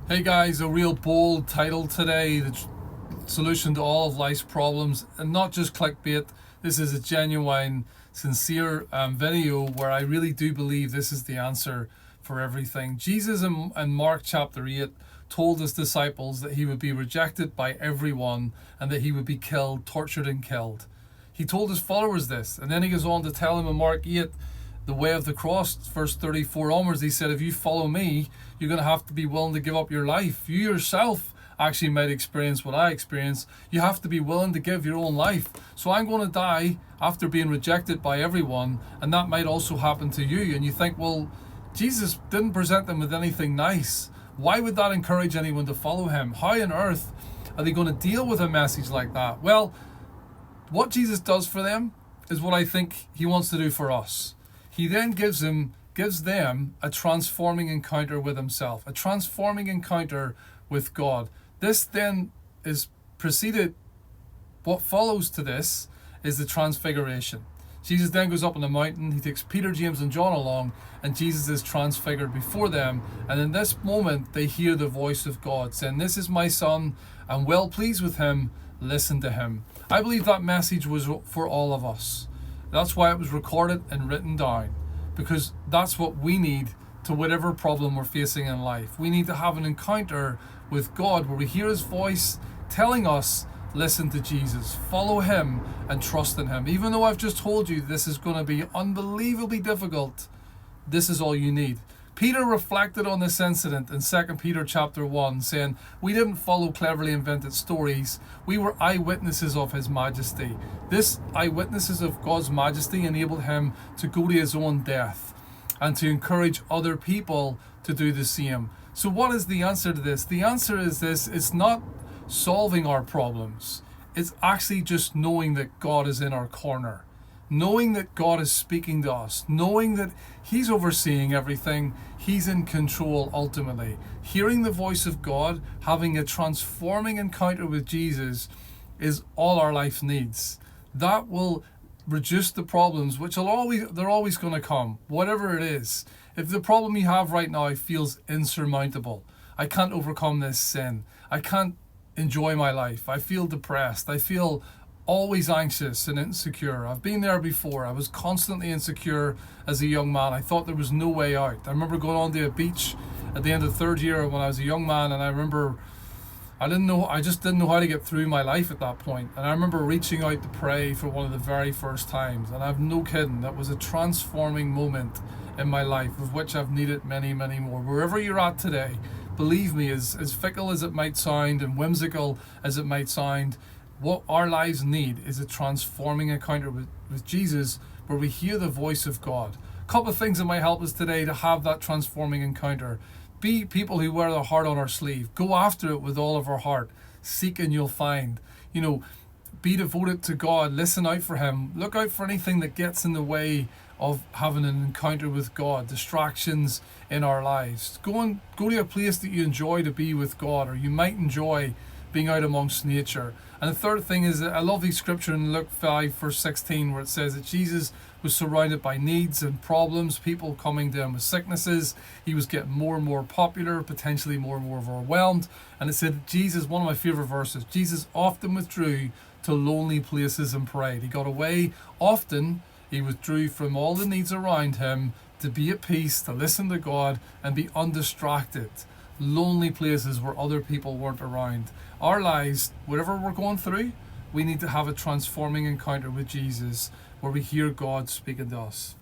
Hey guys, a real bold title today, the solution to all of life's problems, and not just clickbait. This is a genuine, sincere video where I really do believe this is the answer for everything. Jesus in Mark chapter 8 told his disciples that he would be rejected by everyone and that he would be killed, tortured and killed. He told his followers this, and then he goes on to tell them in Mark 8, the way of the cross, verse 34 onwards, he said, if you follow me, you're going to have to be willing to give up your life. You yourself actually might experience what I experienced. You have to be willing to give your own life. So I'm going to die after being rejected by everyone, and that might also happen to you. And you think, well, Jesus didn't present them with anything nice. Why would that encourage anyone to follow him? How on earth are they going to deal with a message like that? Well, what Jesus does for them is what I think he wants to do for us. He then gives them a transforming encounter with himself, a transforming encounter with God. This then is preceded, what follows to this is the transfiguration. Jesus then goes up on the mountain, he takes Peter, James and John along, and Jesus is transfigured before them. And in this moment, they hear the voice of God saying, this is my son, I'm well pleased with him, listen to him. I believe that message was for all of us. That's why it was recorded and written down, because that's what we need to whatever problem we're facing in life. We need to have an encounter with God where we hear his voice telling us, listen to Jesus, follow him and trust in him. Even though I've just told you this is going to be unbelievably difficult, this is all you need. Peter reflected on this incident in 2 Peter chapter 1, saying, we didn't follow cleverly invented stories. We were eyewitnesses of his majesty. This eyewitnesses of God's majesty enabled him to go to his own death and to encourage other people to do the same. So what is the answer to this? The answer is this: it's not solving our problems. It's actually just knowing that God is in our corner. Knowing that God is speaking to us, knowing that he's overseeing everything, he's in control ultimately. Hearing the voice of God, having a transforming encounter with Jesus is all our life needs. That will reduce the problems, which they're always going to come, whatever it is. If the problem you have right now feels insurmountable, I can't overcome this sin, I can't enjoy my life, I feel depressed, I feel always anxious and insecure. I've been there before. I was constantly insecure as a young man. I thought there was no way out. I remember going on to a beach at the end of third year when I was a young man, and I remember I just didn't know how to get through my life at that point. And I remember reaching out to pray for one of the very first times, and I've no kidding, that was a transforming moment in my life, of which I've needed many, many more. Wherever you're at today, believe me, as fickle as it might sound and whimsical as it might sound, what our lives need is a transforming encounter with Jesus, where we hear the voice of God. A couple of things that might help us today to have that transforming encounter. Be people who wear their heart on our sleeve. Go after it with all of our heart. Seek and you'll find. Be devoted to God. Listen out for him. Look out for anything that gets in the way of having an encounter with God. Distractions in our lives. Go to a place that you enjoy to be with God, or you might enjoy being out amongst nature. And the third thing is that I love the scripture in Luke 5 verse 16, where it says that Jesus was surrounded by needs and problems, people coming to him with sicknesses. He was getting more and more popular, potentially more and more overwhelmed. And it said Jesus, one of my favorite verses, Jesus often withdrew to lonely places and prayed. He got away often. He withdrew from all the needs around him to be at peace, to listen to God and be undistracted. Lonely places where other people weren't around. Our lives, whatever we're going through, we need to have a transforming encounter with Jesus where we hear God speaking to us.